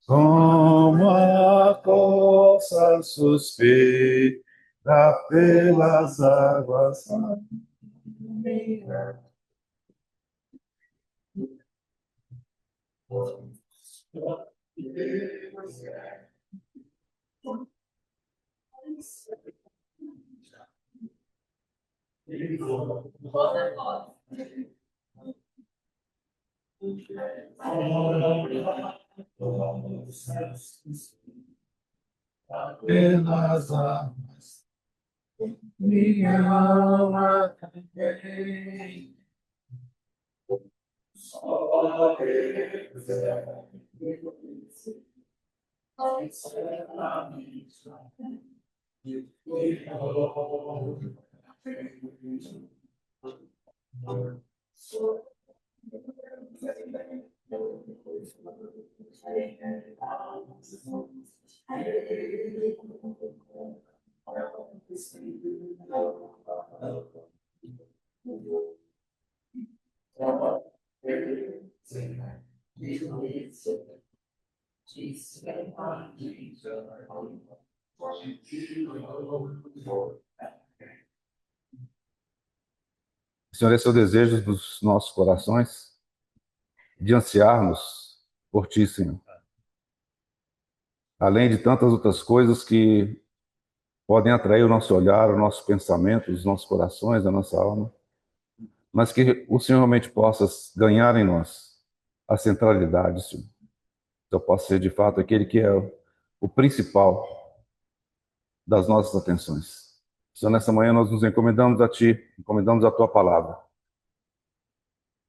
como a corça suspira pelas águas. Pelas águas, minha alma tem. Só Senhor, esse é o desejo dos nossos corações, de ansiarmos por Ti, Senhor. Além de tantas outras coisas que podem atrair o nosso olhar, o nosso pensamento, os nossos corações, a nossa alma, mas que o Senhor realmente possa ganhar em nós a centralidade, Senhor. Que eu possa ser, de fato, aquele que é o principal das nossas atenções. Senhor, nessa manhã nós nos encomendamos a Ti, encomendamos a Tua palavra.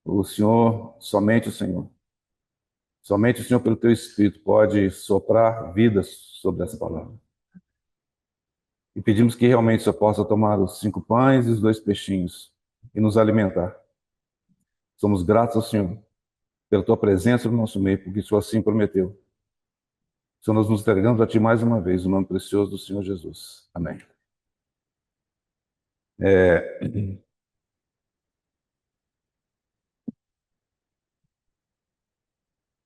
O Senhor, somente o Senhor pelo Teu Espírito pode soprar vidas sobre essa palavra. E pedimos que realmente o Senhor possa tomar os 5 pães e os 2 peixinhos e nos alimentar. Somos gratos ao Senhor pela Tua presença no nosso meio, porque o Senhor assim prometeu. Senhor, nós nos entregamos a Ti mais uma vez, no nome precioso do Senhor Jesus. Amém.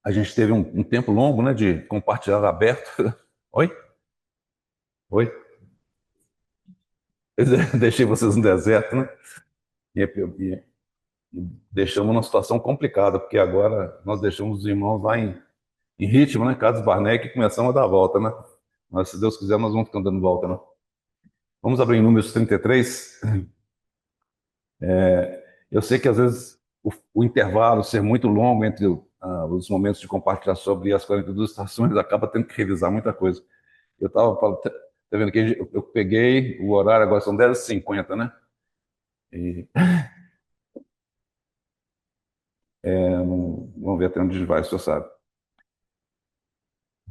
A gente teve um tempo longo, né, de compartilhar aberto. Oi? Oi? Deixei vocês no deserto, né? E deixamos numa situação complicada, porque agora nós deixamos os irmãos lá em ritmo, né? Carlos Barneck, e começamos a dar a volta, né? Mas se Deus quiser, nós vamos ficar dando volta, né? Vamos abrir em Números 33. Eu sei que às vezes o intervalo ser muito longo entre os momentos de compartilhar sobre as 42 estações acaba tendo que revisar muita coisa. Eu estava falando, tá vendo que eu peguei o horário, agora são 10h50, né? E vamos ver até onde a gente vai, o senhor sabe.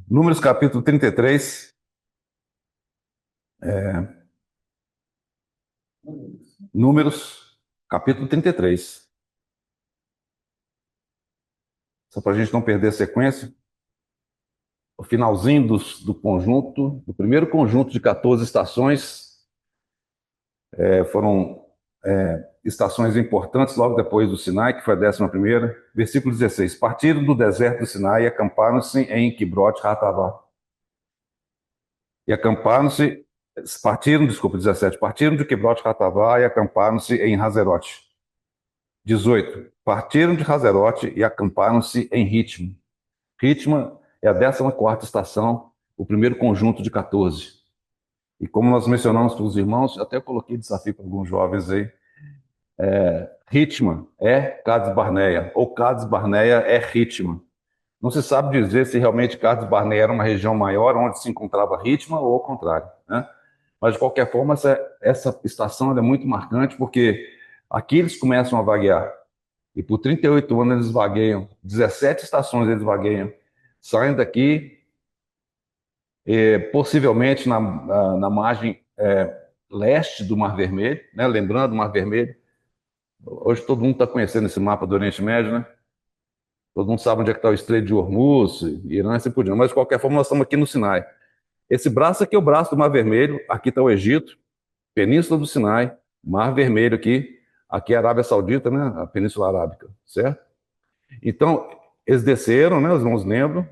Números capítulo 33. Números capítulo 33. Só para a gente não perder a sequência. O finalzinho do conjunto, do primeiro conjunto de 14 estações, foram estações importantes logo depois do Sinai, que foi a 11ª. Versículo 16. Partiram do deserto do Sinai e acamparam-se em Quibrote Hatavá. Desculpa, 17. Partiram de Quibrote Hatavá e acamparam-se em Hazerote. 18. Partiram de Hazerote e acamparam-se em Ritmo. Ritmo é a 14ª estação, o primeiro conjunto de 14. E como nós mencionamos para os irmãos, até eu coloquei desafio para alguns jovens aí, Ritma é Cades Barneia, ou Cades Barneia é Ritma. Não se sabe dizer se realmente Cades Barneia era uma região maior onde se encontrava Ritma ou ao contrário, né? Mas, de qualquer forma, essa estação é muito marcante porque aqui eles começam a vaguear. E por 38 anos eles vagueiam, 17 estações eles vagueiam, saem daqui, possivelmente na margem leste do Mar Vermelho, né? Lembrando o Mar Vermelho, hoje todo mundo está conhecendo esse mapa do Oriente Médio, né? Todo mundo sabe onde é que está o Estreito de Hormuz, Irã e assim por diante. Mas, de qualquer forma, nós estamos aqui no Sinai. Esse braço aqui é o braço do Mar Vermelho, aqui está o Egito, Península do Sinai, Mar Vermelho aqui é a Arábia Saudita, né? A Península Arábica, certo? Então, eles desceram, né? Os irmãos lembram,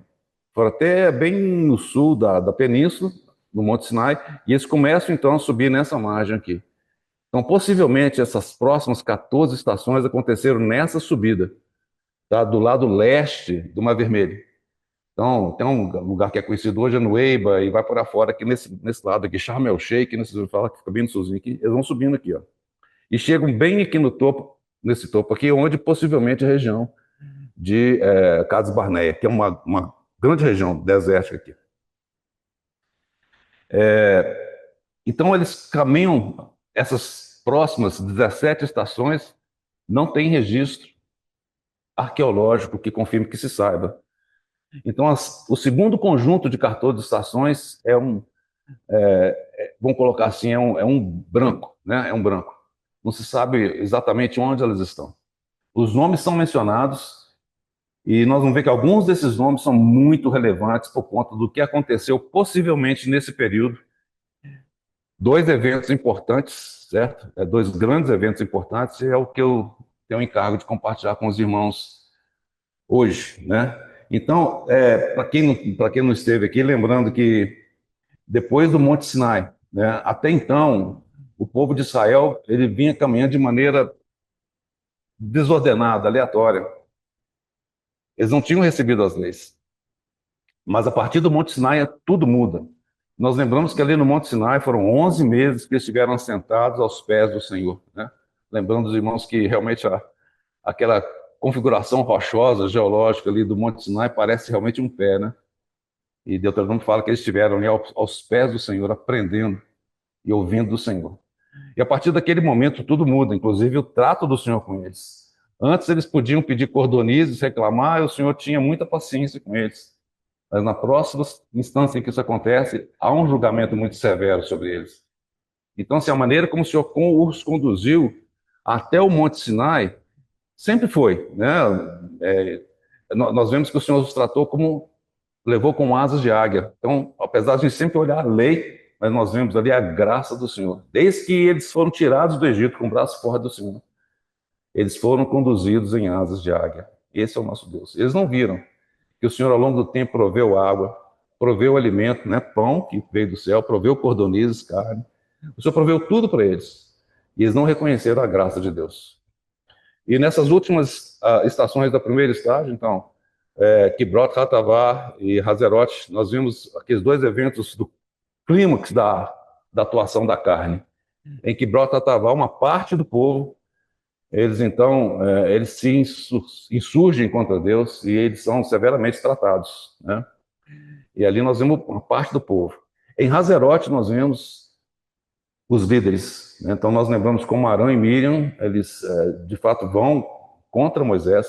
foram até bem no sul da península, no Monte Sinai, e eles começam então a subir nessa margem aqui. Então, possivelmente, essas próximas 14 estações aconteceram nessa subida, tá? Do lado leste do Mar Vermelho. Então, tem um lugar que é conhecido hoje, é Nueiba, e vai por fora, aqui nesse lado aqui, Sharm el Sheikh, nesse fala que fica bem no sulzinho aqui, eles vão subindo aqui, ó. E chegam bem aqui no topo, nesse topo aqui, onde possivelmente a região de Cades Barneia, que é uma grande região desértica aqui. Então, eles caminham essas próximas 17 estações, não tem registro arqueológico que confirme que se saiba. Então, o segundo conjunto de cartões de estações vamos colocar assim, é um branco, né? É um branco. Não se sabe exatamente onde elas estão. Os nomes são mencionados e nós vamos ver que alguns desses nomes são muito relevantes por conta do que aconteceu possivelmente nesse período. Dois eventos importantes, certo? Dois grandes eventos importantes, e é o que eu tenho o encargo de compartilhar com os irmãos hoje, né? Então, para quem não esteve aqui, lembrando que depois do Monte Sinai, né, até então, o povo de Israel ele vinha caminhando de maneira desordenada, aleatória. Eles não tinham recebido as leis. Mas a partir do Monte Sinai, tudo muda. Nós lembramos que ali no Monte Sinai foram 11 meses que eles estiveram assentados aos pés do Senhor, né? Lembrando os irmãos que realmente aquela configuração rochosa, geológica ali do Monte Sinai parece realmente um pé, né? E Deuteronômio fala que eles estiveram ali aos pés do Senhor, aprendendo e ouvindo do Senhor. E a partir daquele momento tudo muda, inclusive o trato do Senhor com eles. Antes eles podiam pedir cordonizes, reclamar, e o Senhor tinha muita paciência com eles. Mas na próxima instância em que isso acontece, há um julgamento muito severo sobre eles. Então, assim, a maneira como o Senhor os conduziu até o Monte Sinai sempre foi, né? Nós vemos que o Senhor os tratou como levou com asas de águia. Então, apesar de a gente sempre olhar a lei, mas nós vemos ali a graça do Senhor. Desde que eles foram tirados do Egito com o braço forte do Senhor, eles foram conduzidos em asas de águia. Esse é o nosso Deus. Eles não viram que o Senhor, ao longo do tempo, proveu água, proveu alimento, né? Pão que veio do céu, proveu cordonizes, carne. O Senhor proveu tudo para eles. E eles não reconheceram a graça de Deus. E nessas últimas estações da primeira estágio, então, Kibrot Hatavá e Hazerote, nós vimos aqueles dois eventos do clímax da atuação da carne. Em Kibrot Hatavá, uma parte do povo, eles então, eles se insurgem contra Deus e eles são severamente tratados, né? E ali nós vemos uma parte do povo. Em Hazerote nós vemos os líderes, né? Então nós lembramos como Arão e Miriam, eles de fato vão contra Moisés,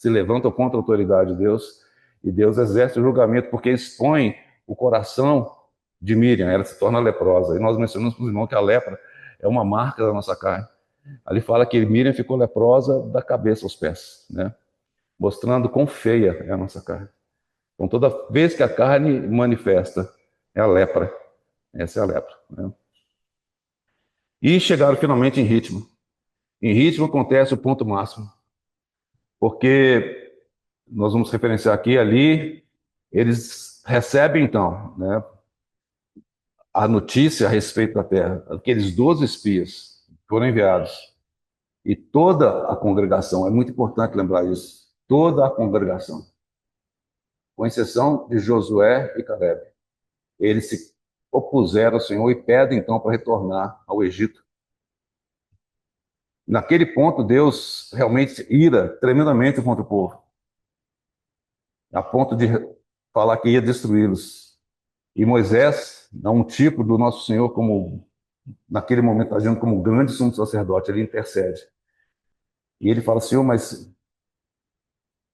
se levantam contra a autoridade de Deus, e Deus exerce o julgamento porque expõe o coração de Miriam, ela se torna leprosa. E nós mencionamos para os irmãos que a lepra é uma marca da nossa carne. Ali fala que Miriam ficou leprosa da cabeça aos pés, né? Mostrando quão feia é a nossa carne. Então, toda vez que a carne manifesta, é a lepra. Essa é a lepra, né? E chegaram finalmente em ritmo. Em ritmo acontece o ponto máximo. Porque nós vamos referenciar aqui, ali, eles recebem então, né, a notícia a respeito da terra. Aqueles 12 espias foram enviados. E toda a congregação, é muito importante lembrar isso, toda a congregação, com exceção de Josué e Caleb, eles se opuseram ao Senhor e pedem então para retornar ao Egito. Naquele ponto, Deus realmente ira tremendamente contra o povo, a ponto de falar que ia destruí-los. E Moisés, dá um tipo do nosso Senhor, como naquele momento agindo como grande sumo sacerdote, ele intercede. E ele fala: Senhor, mas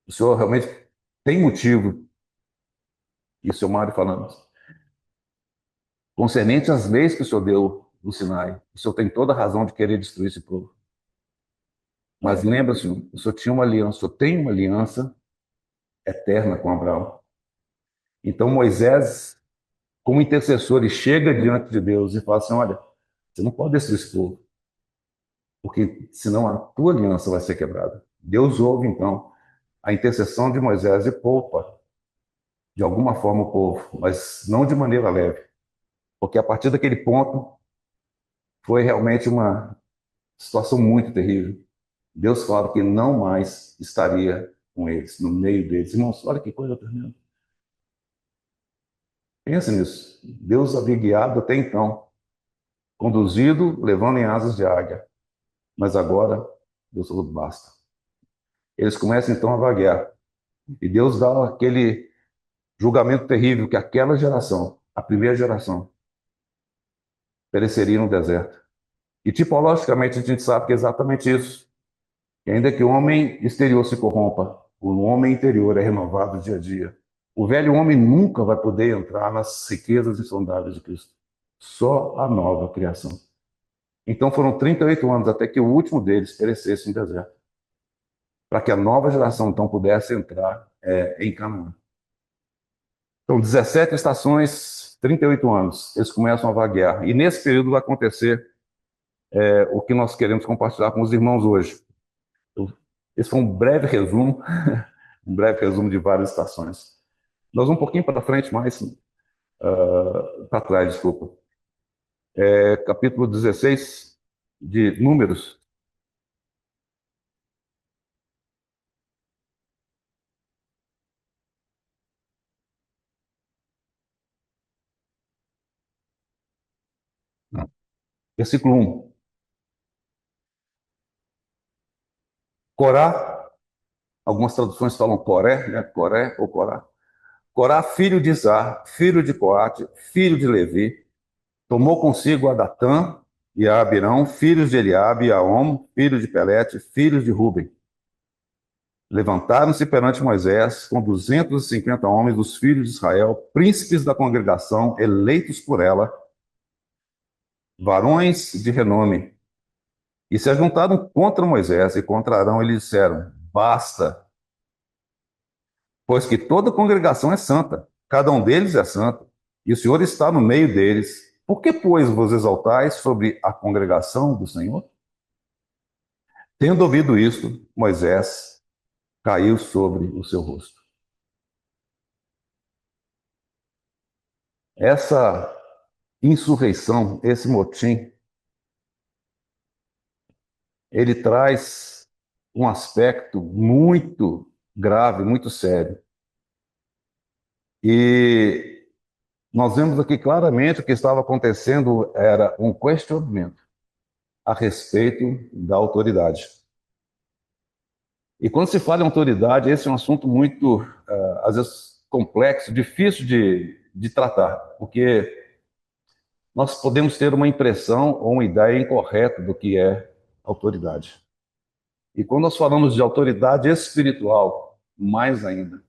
o Senhor realmente tem motivo, e o Senhor Mário falando, concernente às leis que o Senhor deu no Sinai, o Senhor tem toda a razão de querer destruir esse povo. Mas lembra, Senhor, o Senhor tinha uma aliança, o Senhor tem uma aliança eterna com Abraão. Então Moisés, como intercessor, ele chega diante de Deus e fala assim: olha, você não pode destruir esse povo, porque senão a tua aliança vai ser quebrada. Deus ouve, então, a intercessão de Moisés e poupa de alguma forma o povo, mas não de maneira leve, porque a partir daquele ponto foi realmente uma situação muito terrível. Deus falava que não mais estaria com eles, no meio deles. Irmãos, olha que coisa tremenda. Pense nisso. Deus havia guiado até então, conduzido, levando em asas de águia. Mas agora, Deus falou, basta. Eles começam então a vaguear. E Deus dá aquele julgamento terrível que aquela geração, a primeira geração, pereceria no deserto. E tipologicamente a gente sabe que é exatamente isso. E ainda que o homem exterior se corrompa, o homem interior é renovado dia a dia. O velho homem nunca vai poder entrar nas riquezas insondáveis de Cristo. Só a nova criação. Então foram 38 anos até que o último deles perecesse no deserto, para que a nova geração então pudesse entrar em Canaã. Então, 17 estações, 38 anos, eles começam a vaguear. E nesse período vai acontecer o que nós queremos compartilhar com os irmãos hoje. Esse foi um breve resumo de várias estações. Nós vamos um pouquinho para frente, mais para trás, desculpa. Capítulo 16 de Números. Versículo 1. Corá, algumas traduções falam Coré, né? Coré ou Corá. Corá, filho de Izar, filho de Coate, filho de Levi, tomou consigo a Datã e a Abirão, filhos de Eliabe, e a Om, filho de Pelete, filhos de Ruben. Levantaram-se perante Moisés com 250 homens dos filhos de Israel, príncipes da congregação, eleitos por ela, varões de renome, e se ajuntaram contra Moisés e contra Arão, e lhe disseram: basta, pois que toda a congregação é santa, cada um deles é santo, e o Senhor está no meio deles. Por que, pois, vos exaltais sobre a congregação do Senhor? Tendo ouvido isto, Moisés caiu sobre o seu rosto. Essa insurreição, esse motim, ele traz um aspecto muito grave, muito sério. E nós vemos aqui claramente o que estava acontecendo era um questionamento a respeito da autoridade. E quando se fala em autoridade, esse é um assunto muito, às vezes, complexo, difícil de tratar, porque nós podemos ter uma impressão ou uma ideia incorreta do que é autoridade. E quando nós falamos de autoridade espiritual, mais ainda.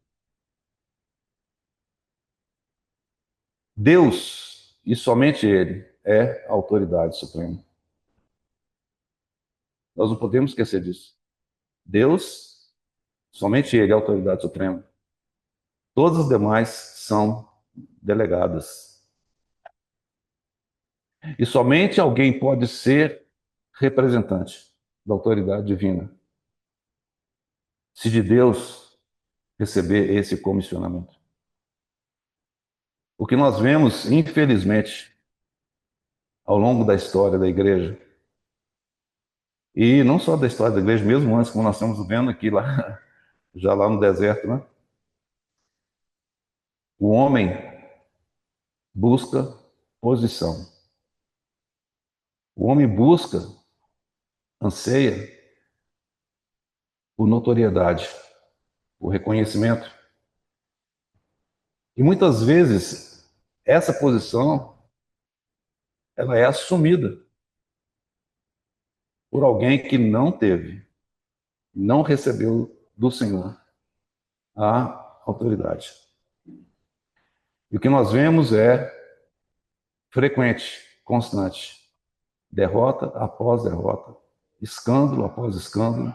Deus, e somente Ele, é a autoridade suprema. Nós não podemos esquecer disso. Deus, somente Ele é a autoridade suprema. Todas as demais são delegadas. E somente alguém pode ser representante da autoridade divina. Se de Deus receber esse comissionamento. O que nós vemos, infelizmente, ao longo da história da igreja, e não só da história da igreja, mesmo antes, como nós estamos vendo aqui, lá, já lá no deserto, né? O homem busca posição. O homem busca, anseia por notoriedade, por reconhecimento. E muitas vezes essa posição ela é assumida por alguém que não teve, não recebeu do Senhor a autoridade. E o que nós vemos é frequente, constante, derrota após derrota, escândalo após escândalo,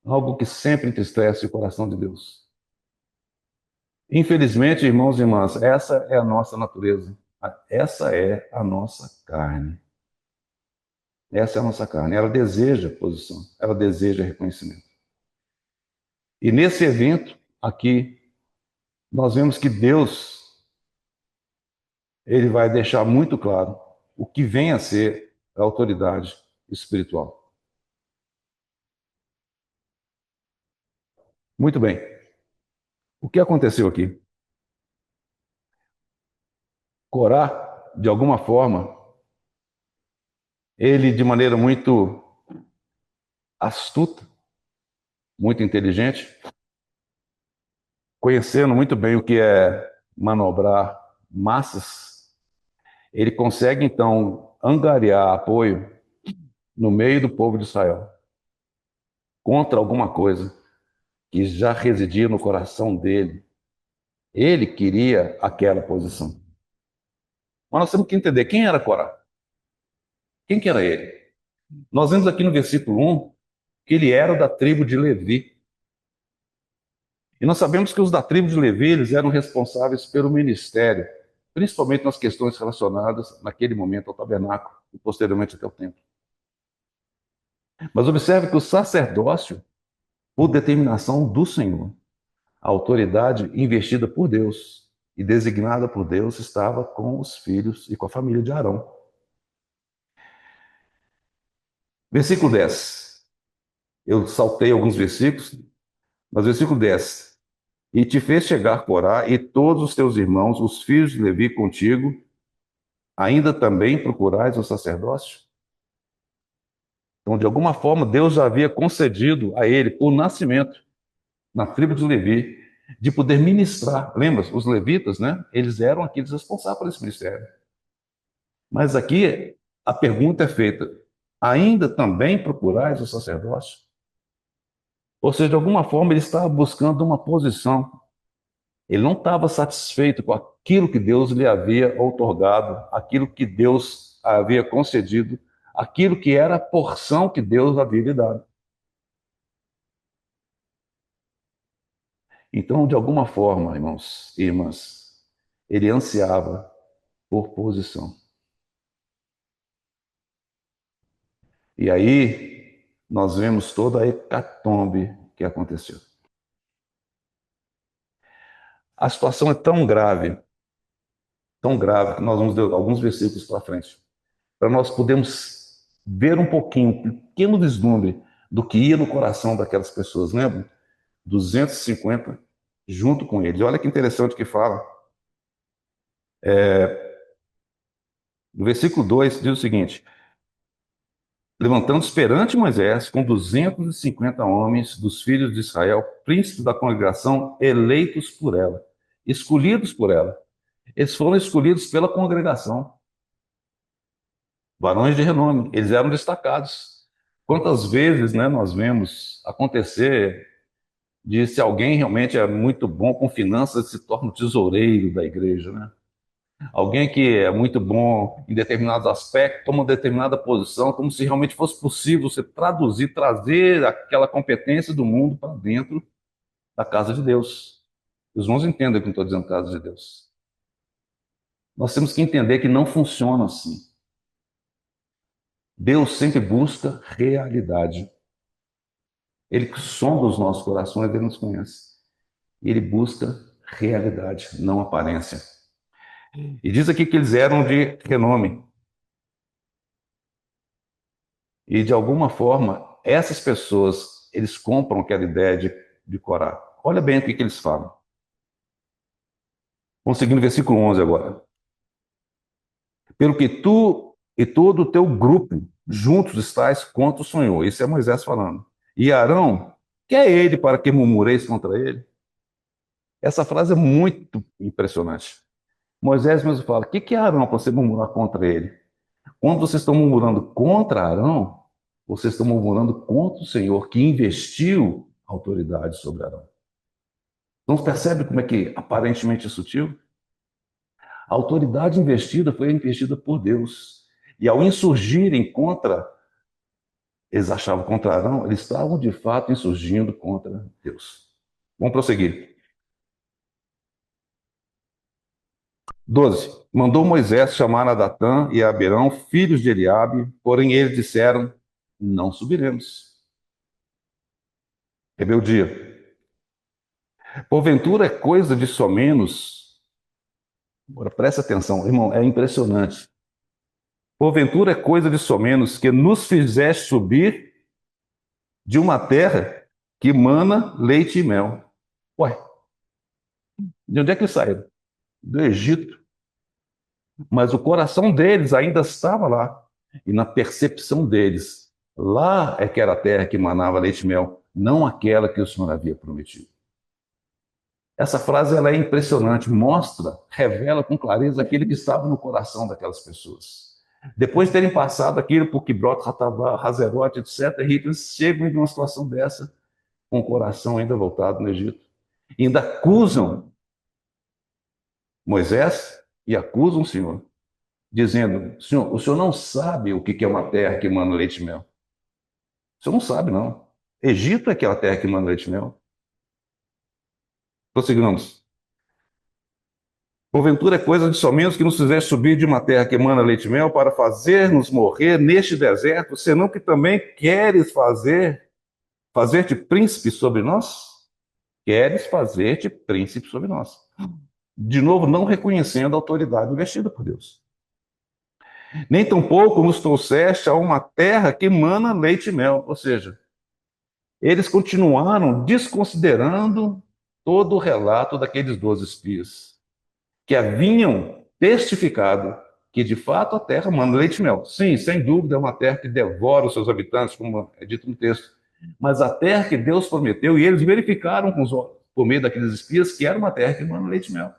algo que sempre entristece o coração de Deus. Infelizmente, irmãos e irmãs, essa é a nossa natureza. Essa é a nossa carne. Essa é a nossa carne. Ela deseja posição, ela deseja reconhecimento. E nesse evento aqui, nós vemos que Deus, ele vai deixar muito claro o que vem a ser a autoridade espiritual. Muito bem. O que aconteceu aqui? Corá, de alguma forma, ele de maneira muito astuta, muito inteligente, conhecendo muito bem o que é manobrar massas, ele consegue então angariar apoio no meio do povo de Israel contra alguma coisa que já residia no coração dele. Ele queria aquela posição. Mas nós temos que entender quem era Corá. Quem que era ele? Nós vemos aqui no versículo 1 que ele era da tribo de Levi. E nós sabemos que os da tribo de Levi, eles eram responsáveis pelo ministério, principalmente nas questões relacionadas, naquele momento, ao tabernáculo e posteriormente até o templo. Mas observe que o sacerdócio, por determinação do Senhor, a autoridade investida por Deus e designada por Deus, estava com os filhos e com a família de Arão. Versículo 10. Eu saltei alguns versículos, mas versículo 10. E te fez chegar Corá e todos os teus irmãos, os filhos de Levi contigo, ainda também procurais o sacerdócio? Então, de alguma forma, Deus já havia concedido a ele, por nascimento, na tribo de Levi, de poder ministrar. Lembra, os levitas, né? Eles eram aqueles responsáveis por esse ministério. Mas aqui a pergunta é feita: ainda também procurais o sacerdócio? Ou seja, de alguma forma ele estava buscando uma posição. Ele não estava satisfeito com aquilo que Deus lhe havia outorgado, aquilo que Deus havia concedido, aquilo que era a porção que Deus havia lhe dado. Então, de alguma forma, irmãos e irmãs, ele ansiava por posição. E aí nós vemos toda a hecatombe que aconteceu. A situação é tão grave, que nós vamos ler alguns versículos para frente, para nós podermos ver um pouquinho, um pequeno vislumbre do que ia no coração daquelas pessoas, lembra? 250 junto com eles. Olha que interessante que fala. No versículo 2 diz o seguinte: levantando-se perante Moisés com 250 homens dos filhos de Israel, príncipes da congregação, eleitos por ela, escolhidos por ela. Eles foram escolhidos pela congregação, varões de renome, eles eram destacados. Quantas vezes, né, nós vemos acontecer de se alguém realmente é muito bom com finanças, se torna o tesoureiro da igreja, né? Alguém que é muito bom em determinados aspectos, toma uma determinada posição, como se realmente fosse possível você traduzir, trazer aquela competência do mundo para dentro da casa de Deus. Os irmãos entendem o que eu estou dizendo, casa de Deus. Nós temos que entender que não funciona assim. Deus sempre busca realidade. Ele que sonda os nossos corações, ele nos conhece. Ele busca realidade, não aparência. E diz aqui que eles eram de renome. E de alguma forma, essas pessoas, eles compram aquela ideia de Corá. Olha bem o que eles falam. Vamos seguir no versículo 11 agora. Pelo que tu e todo o teu grupo juntos estáis contra o Senhor. Isso é Moisés falando. E Arão, que é ele para que murmureis contra ele? Essa frase é muito impressionante. Moisés mesmo fala: o que é Arão para você murmurar contra ele? Quando vocês estão murmurando contra Arão, vocês estão murmurando contra o Senhor que investiu autoridade sobre Arão. Não percebe como é que aparentemente é sutil? A autoridade investida foi investida por Deus. E ao insurgirem contra, eles achavam contra Arão, eles estavam de fato insurgindo contra Deus. Vamos prosseguir. 12. Mandou Moisés chamar a Datã e a Abirão, filhos de Eliabe, porém eles disseram: não subiremos. Rebeldia. Porventura é coisa de somenos. Agora presta atenção, irmão, é impressionante. Porventura é coisa de somenos que nos fizeste subir de uma terra que mana leite e mel. Ué, de onde é que saíram? Do Egito. Mas o coração deles ainda estava lá. E na percepção deles, lá é que era a terra que manava leite e mel, não aquela que o Senhor havia prometido. Essa frase ela é impressionante, mostra, revela com clareza aquilo que estava no coração daquelas pessoas. Depois de terem passado aquilo por Kibrot, Hatavá, Hazerote, etc., eles chegam em uma situação dessa, com o coração ainda voltado no Egito. E ainda acusam Moisés e acusam o Senhor, dizendo: Senhor, o Senhor não sabe o que é uma terra que mana leite e mel. O Senhor não sabe, não. Egito é aquela terra que mana leite e mel. Prossigamos. Porventura é coisa de somente que nos fizeste subir de uma terra que emana leite e mel para fazer-nos morrer neste deserto, senão que também queres fazer-te príncipe sobre nós? Queres fazer-te príncipe sobre nós. De novo, não reconhecendo a autoridade investida por Deus. Nem tampouco nos trouxeste a uma terra que emana leite e mel. Ou seja, eles continuaram desconsiderando todo o relato daqueles 12 espias, que haviam testificado que de fato a terra manda leite e mel. Sim, sem dúvida é uma terra que devora os seus habitantes, como é dito no texto. Mas a terra que Deus prometeu, e eles verificaram com os olhos, por meio daqueles espias, que era uma terra que manda leite e mel.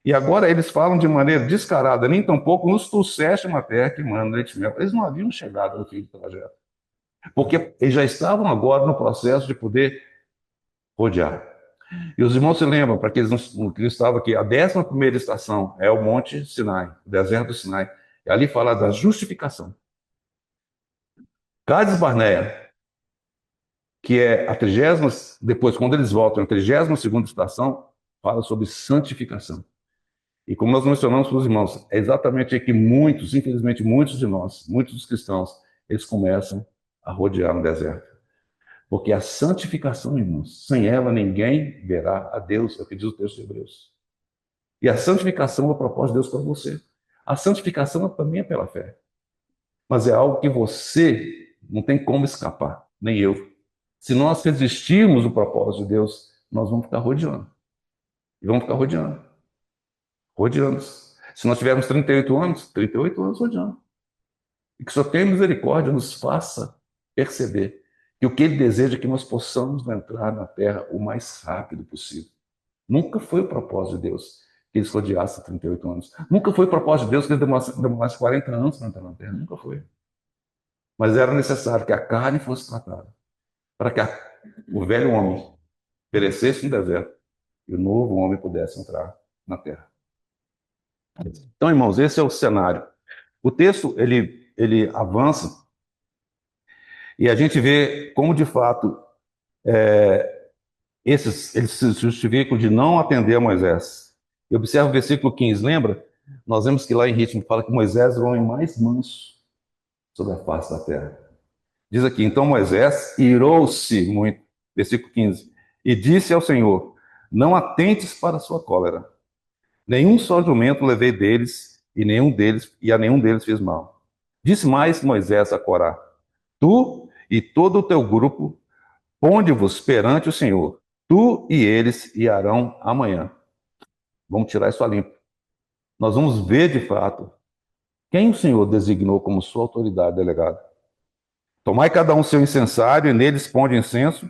E agora eles falam de maneira descarada, nem tampouco nos trouxeste uma terra que manda leite e mel. Eles não haviam chegado no fim do trajeto, porque eles já estavam agora no processo de poder rodear. E os irmãos se lembram, para aqueles que estavam aqui, a 11ª estação é o Monte Sinai, o deserto do Sinai. E ali fala da justificação. Cádiz Barneia, que é a 30ª, depois, quando eles voltam, a 32ª estação, fala sobre santificação. E como nós mencionamos para os irmãos, é exatamente aí que muitos, infelizmente muitos de nós, muitos dos cristãos, eles começam a rodear no deserto. Porque a santificação, irmãos, sem ela ninguém verá a Deus, é o que diz o texto de Hebreus. E a santificação é o propósito de Deus para você. A santificação também é pela fé. Mas é algo que você não tem como escapar, nem eu. Se nós resistirmos do propósito de Deus, nós vamos ficar rodeando. E vamos ficar rodeando. Rodeando. Se nós tivermos 38 anos, 38 anos rodeando. E que só tenha misericórdia nos faça perceber que o que Ele deseja é que nós possamos entrar na terra o mais rápido possível. Nunca foi o propósito de Deus que eles rodeassem 38 anos. Nunca foi o propósito de Deus que eles demorassem 40 anos para entrar na terra. Nunca foi. Mas era necessário que a carne fosse tratada, para que o velho homem perecesse no deserto e o novo homem pudesse entrar na terra. Então, irmãos, esse é o cenário. O texto, ele avança e a gente vê como, de fato, eles se justificam de não atender a Moisés. E observa o versículo 15, lembra? Nós vemos que lá em Ritmo fala que Moisés era o homem mais manso sobre a face da terra. Diz aqui, então Moisés irou-se muito, versículo 15, e disse ao Senhor, não atentes para a sua cólera, nenhum só jumento levei deles, e a nenhum deles fiz mal. Disse mais Moisés a Corá, tu e todo o teu grupo, ponde-vos perante o Senhor, tu e eles e Arão amanhã. Vamos tirar isso a limpo. Nós vamos ver de fato quem o Senhor designou como sua autoridade delegada. Tomai cada um seu incensário e neles ponde incenso.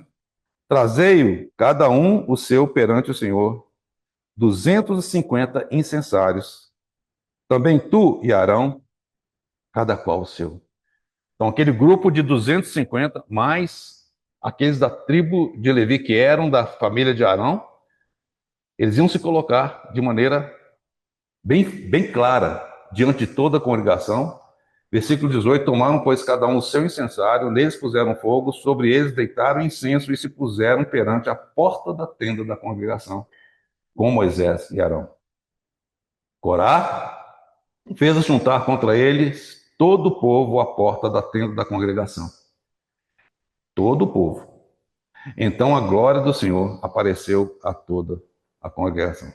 Trazei-o, cada um o seu perante o Senhor. 250 incensários. Também tu e Arão, cada qual o seu. Então, aquele grupo de 250, mais aqueles da tribo de Levi, que eram da família de Arão, eles iam se colocar de maneira bem clara diante de toda a congregação. Versículo 18: tomaram, pois, cada um o seu incensário, neles puseram fogo, sobre eles deitaram incenso e se puseram perante a porta da tenda da congregação, com Moisés e Arão. Corá fez juntar contra eles todo o povo à porta da tenda da congregação. Todo o povo. Então a glória do Senhor apareceu a toda a congregação.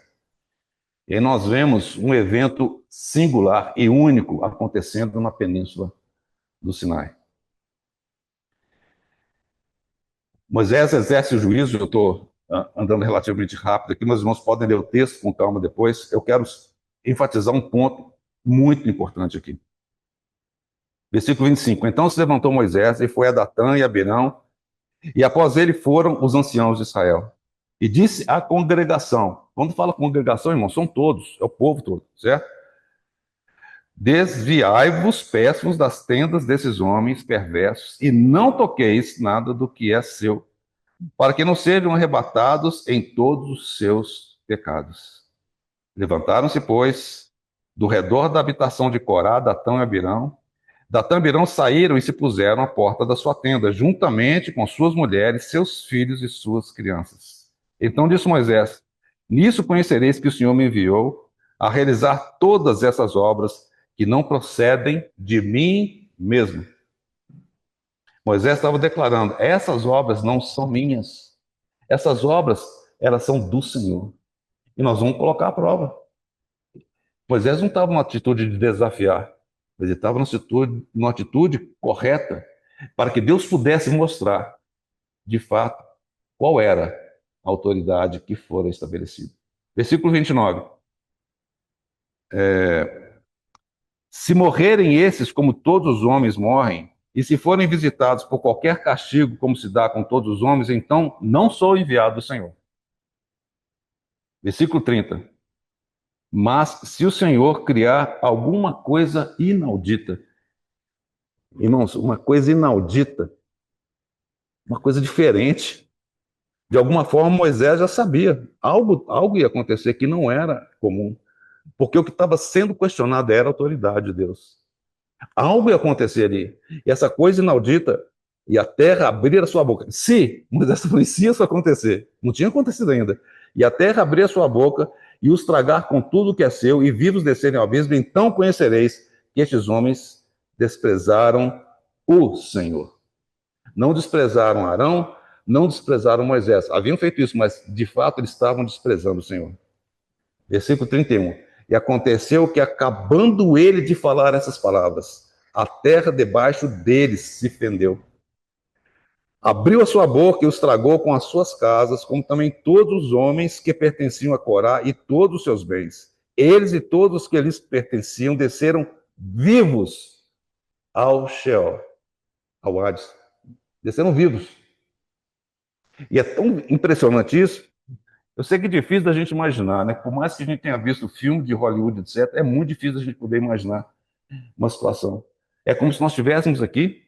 E aí nós vemos um evento singular e único acontecendo na península do Sinai. Moisés exerce o juízo, eu estou andando relativamente rápido aqui, mas os irmãos podem ler o texto com calma depois. Eu quero enfatizar um ponto muito importante aqui. Versículo 25. Então se levantou Moisés e foi a Datã e a Abirão, e após ele foram os anciãos de Israel. E disse à congregação, quando fala congregação, irmão, são todos, é o povo todo, certo? Desviai-vos, peço-vos das tendas desses homens perversos, e não toqueis nada do que é seu, para que não sejam arrebatados em todos os seus pecados. Levantaram-se, pois, do redor da habitação de Corá, Datã e Abirão. Datã e Abirão saíram e se puseram à porta da sua tenda, juntamente com suas mulheres, seus filhos e suas crianças. Então disse Moisés: Nisso conhecereis que o Senhor me enviou a realizar todas essas obras que não procedem de mim mesmo. Moisés estava declarando: essas obras não são minhas. Essas obras, elas são do Senhor. E nós vamos colocar à prova. Moisés não estava numa atitude de desafiar, mas ele estava numa atitude correta para que Deus pudesse mostrar, de fato, qual era a autoridade que fora estabelecida. Versículo 29. Se morrerem esses como todos os homens morrem, e se forem visitados por qualquer castigo como se dá com todos os homens, então não sou enviado do Senhor. Versículo 30. Mas se o Senhor criar alguma coisa inaudita, irmãos, uma coisa inaudita, uma coisa diferente, de alguma forma Moisés já sabia, algo ia acontecer que não era comum, porque o que estava sendo questionado era a autoridade de Deus. Algo ia acontecer ali, e essa coisa inaudita, e a terra abrir a sua boca. Se, Moisés falou, se isso acontecer, não tinha acontecido ainda, e a terra abrir a sua boca e os tragar com tudo que é seu, e vivos descerem ao abismo, então conhecereis que estes homens desprezaram o Senhor. Não desprezaram Arão, não desprezaram Moisés. Haviam feito isso, mas de fato eles estavam desprezando o Senhor. Versículo 31. E aconteceu que, acabando ele de falar essas palavras, a terra debaixo deles se fendeu. Abriu a sua boca e os tragou com as suas casas, como também todos os homens que pertenciam a Corá e todos os seus bens. Eles e todos os que lhes pertenciam desceram vivos ao Sheol, ao Hades. Desceram vivos. E é tão impressionante isso. Eu sei que é difícil da gente imaginar, né? Por mais que a gente tenha visto filme de Hollywood, etc., é muito difícil a gente poder imaginar uma situação. É como se nós estivéssemos aqui,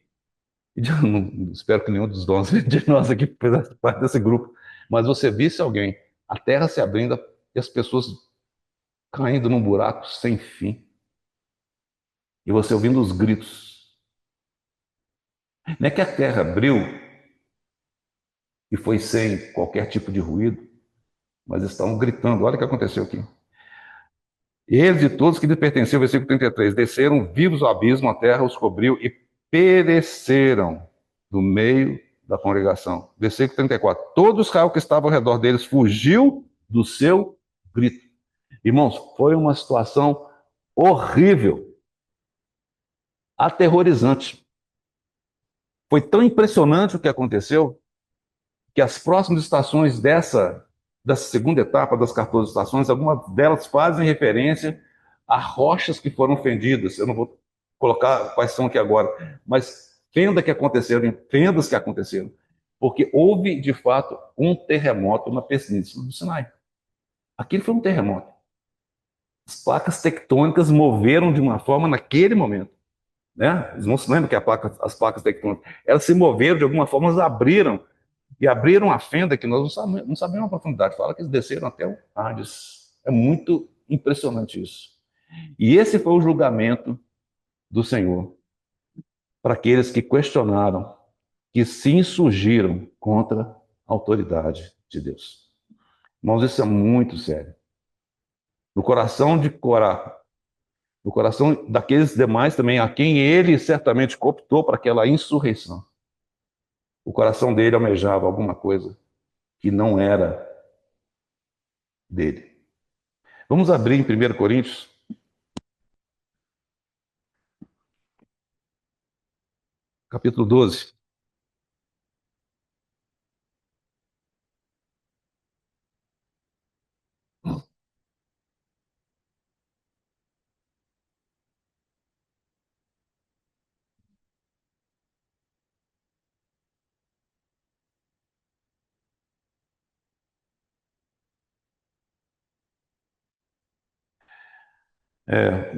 e não, espero que nenhum dos donos de nós aqui fizesse parte desse grupo, mas você visse alguém, a terra se abrindo e as pessoas caindo num buraco sem fim, e você ouvindo os gritos. Não é que a terra abriu e foi sem qualquer tipo de ruído, mas estavam gritando. Olha o que aconteceu aqui. Eles e todos que lhe pertenciam, versículo 33, desceram vivos ao abismo, a terra os cobriu e pereceram do meio da congregação. Versículo 34, todo Israel que estava ao redor deles fugiu do seu grito. Irmãos, foi uma situação horrível, aterrorizante. Foi tão impressionante o que aconteceu, que as próximas estações dessa segunda etapa das 14 estações, algumas delas fazem referência a rochas que foram fendidas. Eu não vou colocar quais são aqui agora, mas fendas que aconteceram, porque houve, de fato, um terremoto na península do Sinai. Aquilo foi um terremoto. As placas tectônicas moveram de uma forma naquele momento. Né? Eles não se lembram que as placas tectônicas, elas se moveram de alguma forma, elas abriram e abriram a fenda que nós não sabemos a profundidade. Fala que eles desceram até o Hades. É muito impressionante isso. E esse foi o julgamento do Senhor para aqueles que questionaram, que se insurgiram contra a autoridade de Deus. Irmãos, isso é muito sério. No coração de Corá, no coração daqueles demais também, a quem ele certamente cooptou para aquela insurreição. O coração dele almejava alguma coisa que não era dele. Vamos abrir em 1 Coríntios, capítulo 12.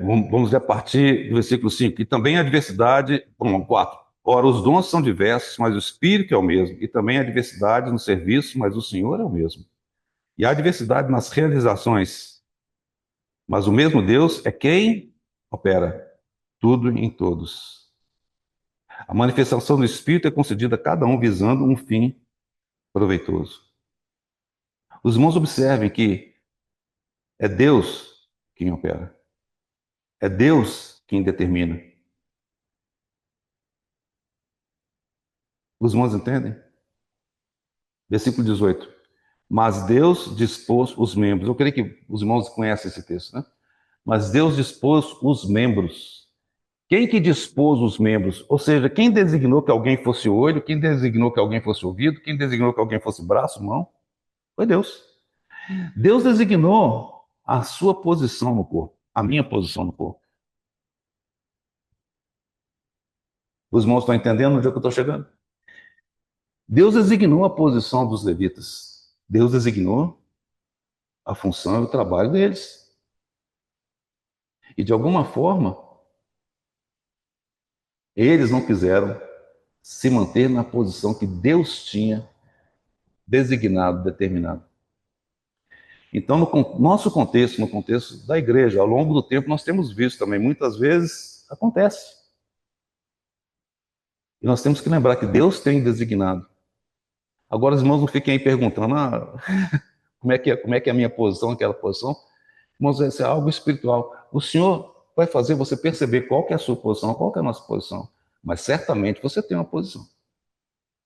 Vamos ler a partir do versículo 5. E também a diversidade, bom, 4. Ora, os dons são diversos, mas o Espírito é o mesmo. E também a diversidade no serviço, mas o Senhor é o mesmo. E há diversidade nas realizações, mas o mesmo Deus é quem opera tudo em todos. A manifestação do Espírito é concedida a cada um visando um fim proveitoso. Os irmãos observem que é Deus quem opera. É Deus quem determina. Os irmãos entendem? Versículo 18. Mas Deus dispôs os membros. Eu creio que os irmãos conhecem esse texto, né? Mas Deus dispôs os membros. Quem que dispôs os membros? Ou seja, quem designou que alguém fosse olho, quem designou que alguém fosse ouvido, quem designou que alguém fosse braço, mão? Foi Deus. Deus designou a sua posição no corpo, a minha posição no corpo. Os irmãos estão entendendo onde é que eu estou chegando? Deus designou a posição dos levitas. Deus designou a função e o trabalho deles. E de alguma forma, eles não quiseram se manter na posição que Deus tinha designado, determinado. Então, no nosso contexto, no contexto da igreja, ao longo do tempo, nós temos visto também, muitas vezes acontece. E nós temos que lembrar que Deus tem designado. Agora, os irmãos não fiquem aí perguntando como é que é a minha posição, aquela posição. Irmãos, isso é algo espiritual. O Senhor vai fazer você perceber qual que é a sua posição, qual que é a nossa posição. Mas certamente você tem uma posição.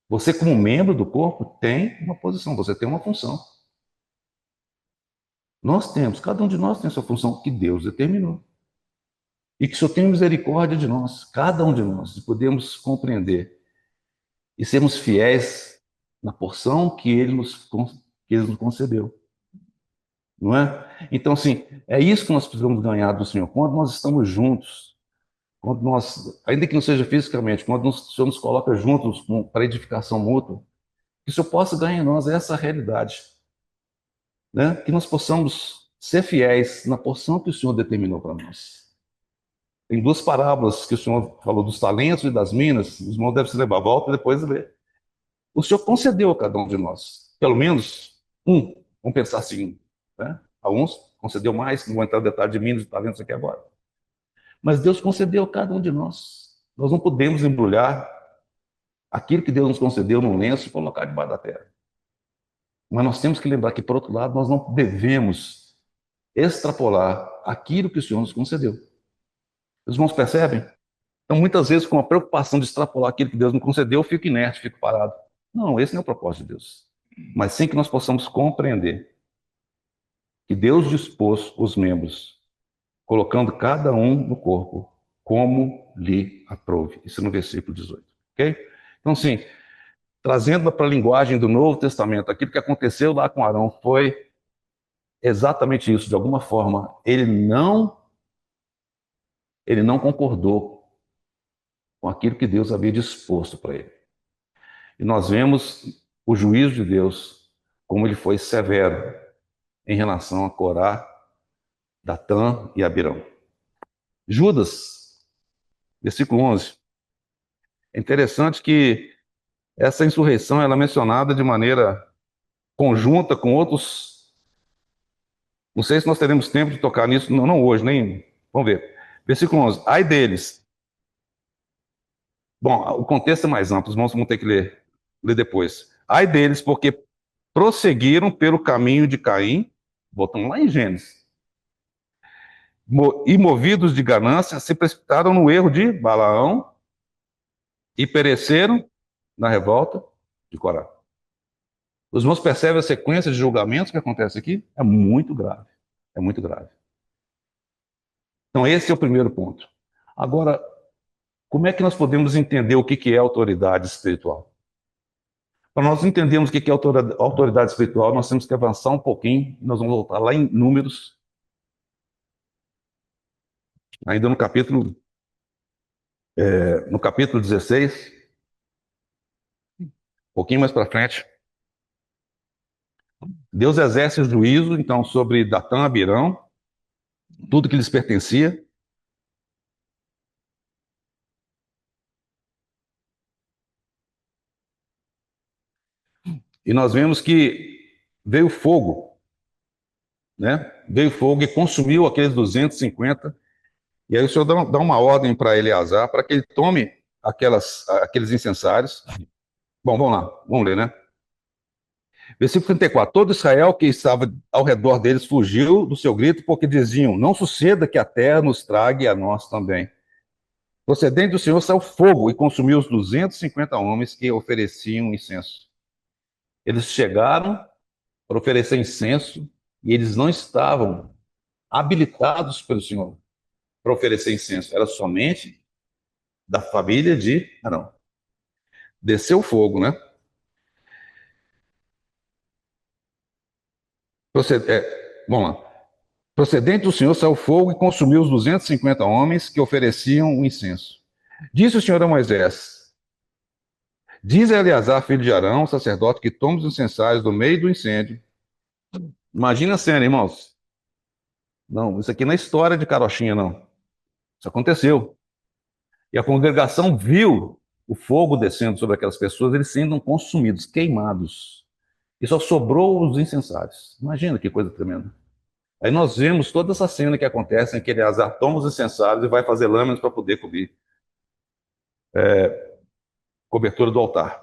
Você, como membro do corpo, tem uma posição, você tem uma função. Nós temos, cada um de nós tem a sua função que Deus determinou. E que o Senhor tenha misericórdia de nós, cada um de nós, de podermos compreender e sermos fiéis na porção que Ele nos concedeu. Não é? Então, assim, é isso que nós precisamos ganhar do Senhor. Quando nós estamos juntos, quando nós, ainda que não seja fisicamente, quando o Senhor nos coloca juntos para edificação mútua, que o Senhor possa ganhar em nós essa realidade. Né? Que nós possamos ser fiéis na porção que o Senhor determinou para nós. Tem duas parábolas que o Senhor falou dos talentos e das minas, os irmãos devem se levar a volta e depois ver. O Senhor concedeu a cada um de nós, pelo menos um, vamos pensar assim, né? A uns concedeu mais, não vou entrar no detalhe de minas e talentos aqui agora. Mas Deus concedeu a cada um de nós. Nós não podemos embrulhar aquilo que Deus nos concedeu num lenço e colocar debaixo da terra. Mas nós temos que lembrar que, por outro lado, nós não devemos extrapolar aquilo que o Senhor nos concedeu. Os irmãos percebem? Então, muitas vezes, com a preocupação de extrapolar aquilo que Deus nos concedeu, eu fico inerte, fico parado. Não, esse não é o propósito de Deus. Mas sim que nós possamos compreender que Deus dispôs os membros, colocando cada um no corpo, como lhe aprouve. Isso no versículo 18. Ok? Então, sim, trazendo para a linguagem do Novo Testamento, aquilo que aconteceu lá com Arão foi exatamente isso. De alguma forma, ele não concordou com aquilo que Deus havia disposto para ele. E nós vemos o juízo de Deus, como ele foi severo em relação a Corá, Datã e Abirão. Judas, versículo 11. É interessante que essa insurreição ela é mencionada de maneira conjunta com outros. Não sei se nós teremos tempo de tocar nisso, não, não hoje, nem. Vamos ver. Versículo 11. Ai deles. Bom, o contexto é mais amplo, os irmãos vão ter que ler depois. Ai deles, porque prosseguiram pelo caminho de Caim, voltamos lá em Gênesis, e movidos de ganância, se precipitaram no erro de Balaão e pereceram na revolta de Corá. Os irmãos percebem a sequência de julgamentos que acontece aqui? É muito grave. É muito grave. Então, esse é o primeiro ponto. Agora, como é que nós podemos entender o que é autoridade espiritual? Para nós entendermos o que é autoridade espiritual, nós temos que avançar um pouquinho. Nós vamos voltar lá em Números, ainda no capítulo 16, um pouquinho mais para frente. Deus exerce o juízo, então, sobre Datã, Abirão, tudo que lhes pertencia. E nós vemos que veio fogo, né? Veio fogo e consumiu aqueles 250. E aí o Senhor dá uma ordem para Eleazar, para que ele tome aqueles incensários. Bom, vamos lá, vamos ler, né? Versículo 34. Todo Israel que estava ao redor deles fugiu do seu grito, porque diziam: não suceda que a terra nos trague a nós também. Procedente do Senhor saiu fogo e consumiu os 250 homens que ofereciam incenso. Eles chegaram para oferecer incenso e eles não estavam habilitados pelo Senhor para oferecer incenso. Era somente da família de Arão. Desceu o fogo, né? Vamos lá. Procedente do Senhor saiu fogo e consumiu os 250 homens que ofereciam o incenso. Disse o Senhor a Moisés: diz a Eleazar, filho de Arão, sacerdote, que tome os incensários do meio do incêndio. Imagina a cena, irmãos. Não, isso aqui não é história de carochinha, não. Isso aconteceu. E a congregação viu o fogo descendo sobre aquelas pessoas, eles sendo consumidos, queimados. E só sobrou os incensários. Imagina que coisa tremenda. Aí nós vemos toda essa cena que acontece, em que Eleazar toma os incensários e vai fazer lâminas para poder cobrir cobertura do altar.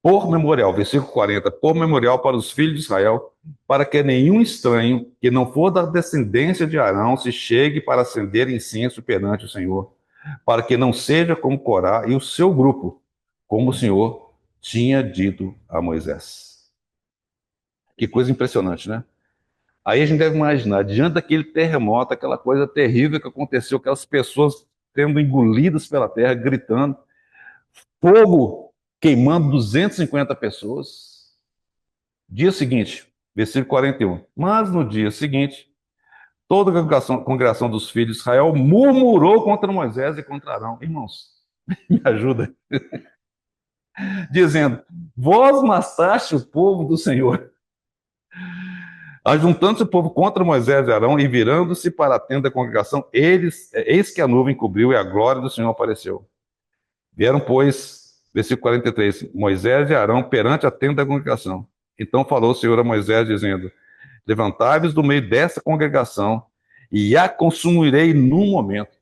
Por memorial, versículo 40, por memorial para os filhos de Israel, para que nenhum estranho que não for da descendência de Arão se chegue para acender incenso perante o Senhor, para que não seja como Corá e o seu grupo, como o Senhor tinha dito a Moisés. Que coisa impressionante, né? Aí a gente deve imaginar, diante daquele terremoto, aquela coisa terrível que aconteceu, aquelas pessoas sendo engolidas pela terra, gritando, fogo queimando 250 pessoas. Dia seguinte, versículo 41. Mas no dia seguinte, toda a congregação dos filhos de Israel murmurou contra Moisés e contra Arão. Irmãos, me ajuda. Dizendo: vós mataste o povo do Senhor. Ajuntando-se o povo contra Moisés e Arão e virando-se para a tenda da congregação, eis que a nuvem cobriu e a glória do Senhor apareceu. Vieram, pois, versículo 43, Moisés e Arão perante a tenda da congregação. Então falou o Senhor a Moisés, dizendo: levantai-vos do meio dessa congregação e a consumirei num momento.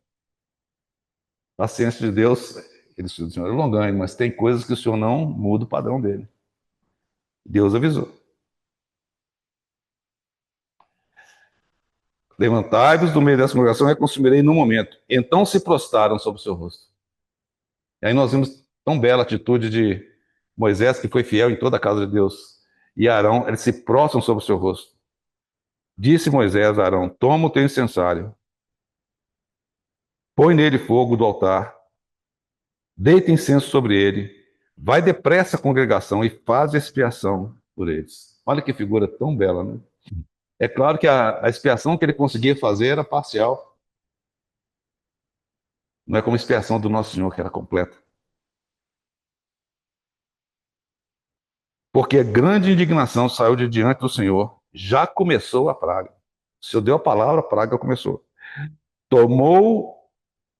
A paciência de Deus, ele disse: o Senhor é longânimo, mas tem coisas que o Senhor não muda o padrão dele. Deus avisou. Levantai-vos do meio dessa congregação e a consumirei num momento. Então se prostraram sobre o seu rosto. E aí nós vimos tão bela atitude de Moisés, que foi fiel em toda a casa de Deus, e Arão, eles se prostram sobre o seu rosto. Disse Moisés a Arão: toma o teu incensário, põe nele fogo do altar, deita incenso sobre ele, vai depressa à congregação e faz expiação por eles. Olha que figura tão bela, né? É claro que a expiação que ele conseguia fazer era parcial, não é como a expiação do nosso Senhor, que era completa. Porque grande indignação saiu de diante do Senhor, já começou a praga. O Senhor deu a palavra, a praga começou. Tomou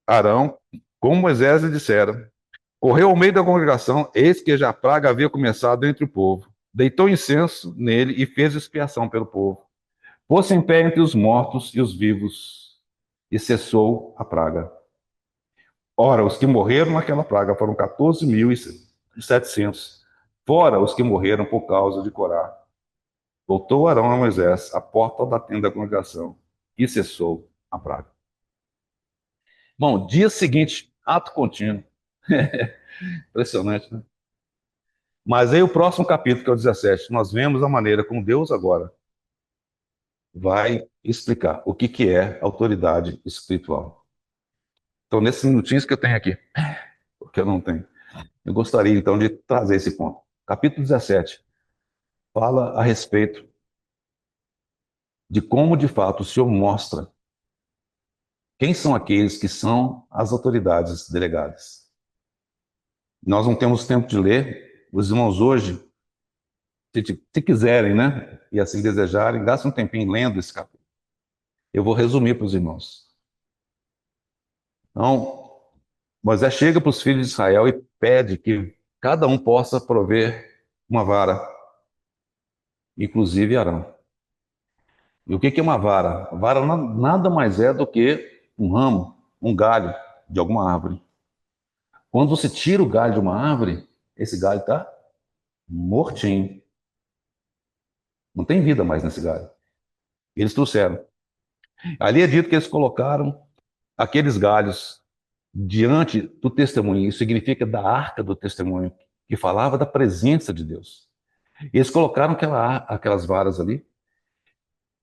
Arão, como Moisés lhe dissera, correu ao meio da congregação, eis que já a praga havia começado entre o povo. Deitou incenso nele e fez expiação pelo povo. Pôs-se em pé entre os mortos e os vivos, e cessou a praga. Ora, os que morreram naquela praga foram 14.700, fora os que morreram por causa de Corá. Voltou Arão a Moisés, à porta da tenda da congregação, e cessou a praga. Bom, dia seguinte, ato contínuo. Impressionante, né? Mas aí o próximo capítulo, que é o 17, nós vemos a maneira como Deus agora vai explicar o que que é autoridade espiritual. Então, nesses minutinhos que eu tenho aqui, porque eu não tenho, eu gostaria então de trazer esse ponto. Capítulo 17 fala a respeito de como de fato o Senhor mostra quem são aqueles que são as autoridades delegadas. Nós não temos tempo de ler, os irmãos hoje, se quiserem, né, e assim desejarem, gastem um tempinho lendo esse capítulo. Eu vou resumir para os irmãos. Então, Moisés chega para os filhos de Israel e pede que cada um possa prover uma vara, inclusive Arão. E o que é uma vara? A vara nada mais é do que um ramo, um galho de alguma árvore. Quando você tira o galho de uma árvore, esse galho está mortinho. Não tem vida mais nesse galho. Eles trouxeram. Ali é dito que eles colocaram aqueles galhos diante do testemunho. Isso significa da arca do testemunho, que falava da presença de Deus. E eles colocaram aquelas varas ali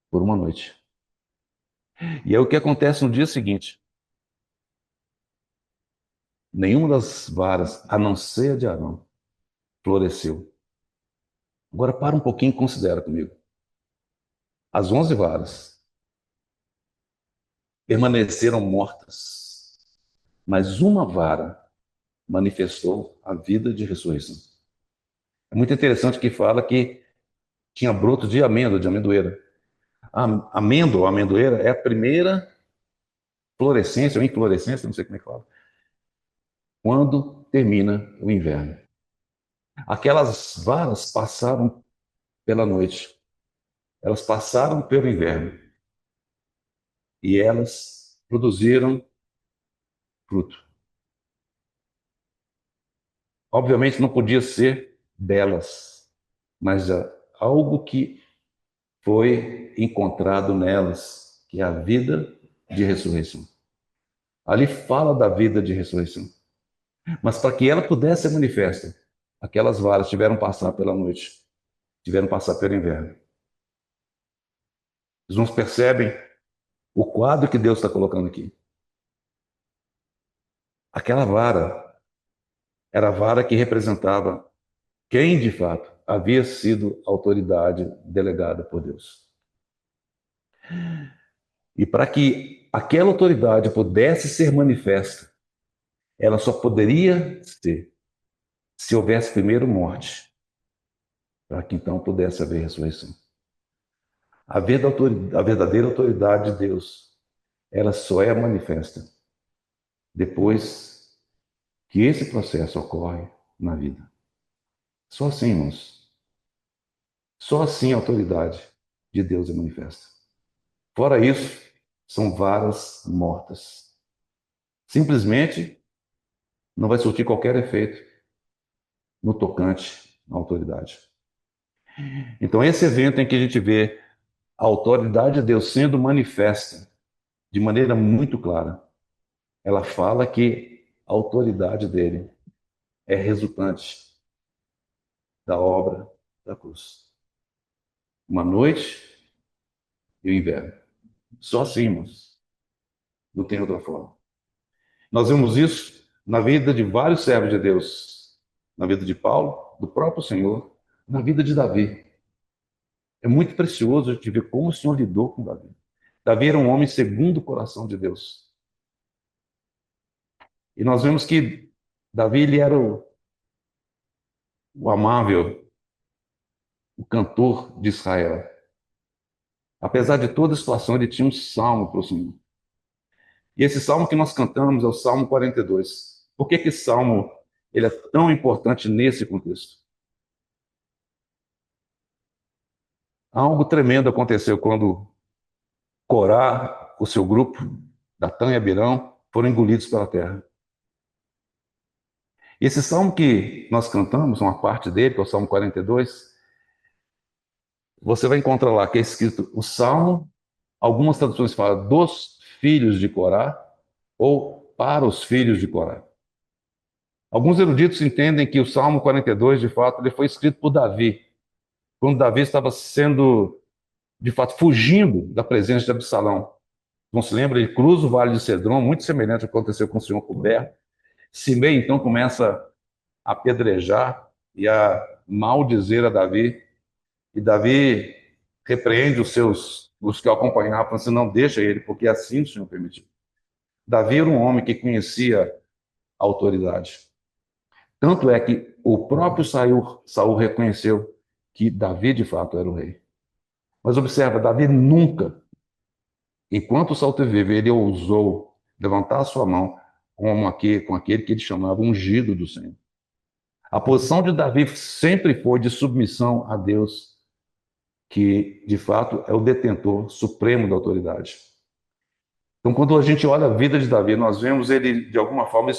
por uma noite. E aí o que acontece no dia seguinte? Nenhuma das varas, a não ser a de Arão, floresceu. Agora para um pouquinho e considera comigo. As 11 varas permaneceram mortas, mas uma vara manifestou a vida de ressurreição. É muito interessante que fala que tinha broto de amêndoa, de amendoeira. A amêndoa, a amendoeira, é a primeira florescência ou inflorescência, não sei como é que fala, quando termina o inverno. Aquelas varas passaram pela noite, elas passaram pelo inverno e elas produziram fruto. Obviamente não podia ser delas, mas algo que foi encontrado nelas, que é a vida de ressurreição. Ali fala da vida de ressurreição. Mas para que ela pudesse ser manifesta, aquelas varas tiveram que passar pela noite, tiveram que passar pelo inverno. Os irmãos percebem o quadro que Deus está colocando aqui. Aquela vara era a vara que representava quem, de fato, havia sido a autoridade delegada por Deus. E para que aquela autoridade pudesse ser manifesta, ela só poderia ser se houvesse primeiro morte, para que então pudesse haver ressurreição. A verdadeira autoridade de Deus, ela só é manifesta depois que esse processo ocorre na vida. Só assim, irmãos. Só assim a autoridade de Deus é manifesta. Fora isso, são varas mortas. Simplesmente não vai surtir qualquer efeito no tocante à autoridade. Então, esse evento em que a gente vê a autoridade de Deus sendo manifesta de maneira muito clara, ela fala que a autoridade dele é resultante da obra da cruz. Uma noite e o inverno. Só assim, irmãos. Não tem outra forma. Nós vemos isso na vida de vários servos de Deus, na vida de Paulo, do próprio Senhor, na vida de Davi. É muito precioso a gente ver como o Senhor lidou com Davi. Davi era um homem segundo o coração de Deus. E nós vemos que Davi ele era o amável, o cantor de Israel. Apesar de toda a situação, ele tinha um salmo para o Senhor. E esse salmo que nós cantamos é o Salmo 42. Por que esse salmo ele é tão importante nesse contexto? Algo tremendo aconteceu quando Corá, o seu grupo, Datã e Abirão, foram engolidos pela terra. Esse salmo que nós cantamos, uma parte dele, que é o Salmo 42, você vai encontrar lá que é escrito o salmo, algumas traduções falam dos filhos de Corá, ou para os filhos de Corá. Alguns eruditos entendem que o Salmo 42, de fato, ele foi escrito por Davi, quando Davi estava sendo, de fato, fugindo da presença de Absalão. Não se lembra? Ele cruza o Vale de Cedron, muito semelhante ao que aconteceu com o senhor coberto. Simei, então, começa a apedrejar e a maldizer a Davi. E Davi repreende os que o acompanhavam, falando assim, não deixa ele, porque assim o Senhor permitiu. Davi era um homem que conhecia a autoridade. Tanto é que o próprio Saul reconheceu que Davi, de fato, era o rei. Mas observa, Davi nunca, enquanto Saul esteve vivo, ele ousou levantar a sua mão com aquele que ele chamava ungido do Senhor. A posição de Davi sempre foi de submissão a Deus, que de fato é o detentor supremo da autoridade. Então, quando a gente olha a vida de Davi, nós vemos ele, de alguma forma,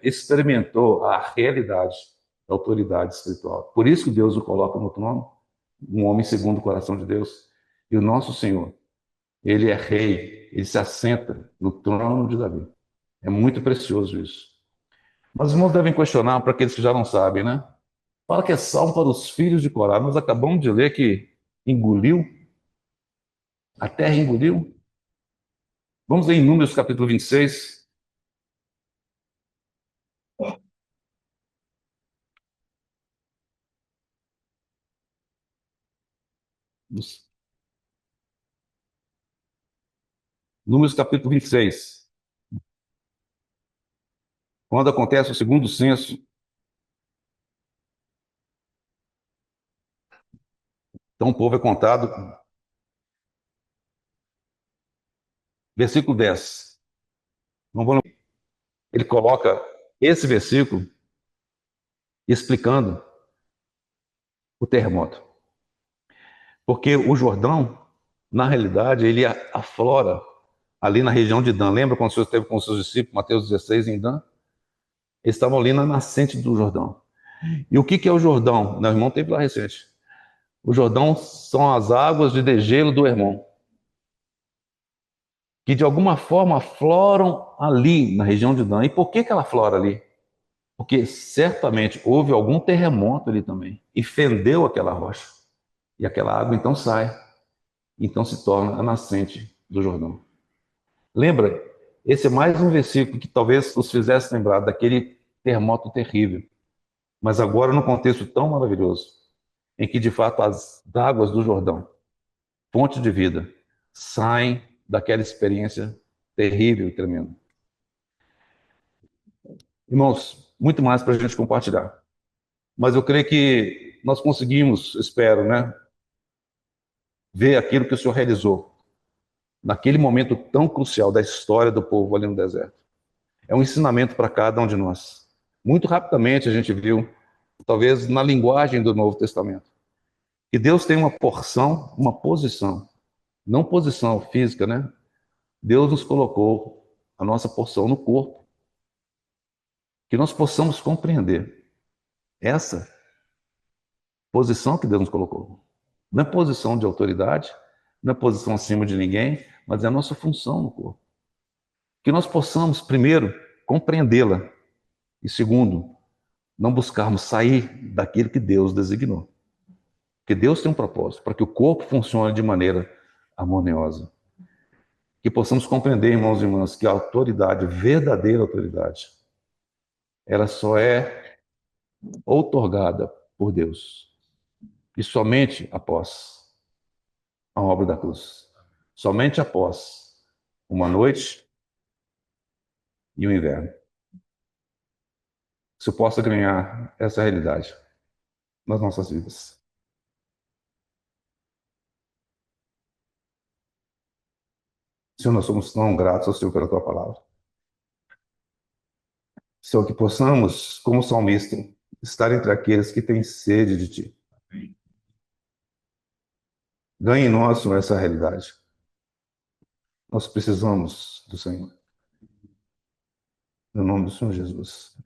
experimentou a realidade da autoridade espiritual. Por isso que Deus o coloca no trono, um homem segundo o coração de Deus. E o nosso Senhor, ele é rei, ele se assenta no trono de Davi. É muito precioso isso. Mas os irmãos devem questionar, para aqueles que já não sabem, né? Fala que é salmo para os filhos de Corá. Nós acabamos de ler que engoliu, a terra engoliu. Vamos ler em Números capítulo 26. Números capítulo 26. Quando acontece o segundo censo, então o povo é contado. Versículo 10. Não vou... Ele coloca esse versículo explicando o terremoto. Porque o Jordão, na realidade, ele aflora ali na região de Dan. Lembra quando o Senhor esteve com os seus discípulos, Mateus 16, em Dan? Eles estavam ali na nascente do Jordão. E o que é o Jordão? Meu irmão teve lá recente. O Jordão são as águas de degelo do Hermon, que de alguma forma afloram ali na região de Dan. E por que ela aflora ali? Porque certamente houve algum terremoto ali também e fendeu aquela rocha. E aquela água então sai, então se torna a nascente do Jordão. Lembra? Esse é mais um versículo que talvez os fizesse lembrar daquele terremoto terrível, mas agora num contexto tão maravilhoso, em que de fato as águas do Jordão, fonte de vida, saem daquela experiência terrível e tremenda. Irmãos, muito mais para a gente compartilhar. Mas eu creio que nós conseguimos, espero, né, ver aquilo que o Senhor realizou naquele momento tão crucial da história do povo ali no deserto. É um ensinamento para cada um de nós. Muito rapidamente a gente viu, talvez na linguagem do Novo Testamento, que Deus tem uma porção, uma posição, não posição física, né? Deus nos colocou a nossa porção no corpo, que nós possamos compreender essa posição que Deus nos colocou. Não é posição de autoridade, não é posição acima de ninguém, mas é a nossa função no corpo. Que nós possamos, primeiro, compreendê-la, e segundo, não buscarmos sair daquilo que Deus designou. Porque Deus tem um propósito, para que o corpo funcione de maneira harmoniosa. Que possamos compreender, irmãos e irmãs, que a autoridade, verdadeira autoridade, ela só é outorgada por Deus. E somente após a obra da cruz. Somente após uma noite e um inverno. Se eu possa ganhar essa realidade nas nossas vidas. Senhor, nós somos tão gratos ao Senhor pela tua palavra. Senhor, que possamos, como salmista, estar entre aqueles que têm sede de ti. Ganhe em nós, Senhor, essa realidade. Nós precisamos do Senhor. No nome do Senhor Jesus.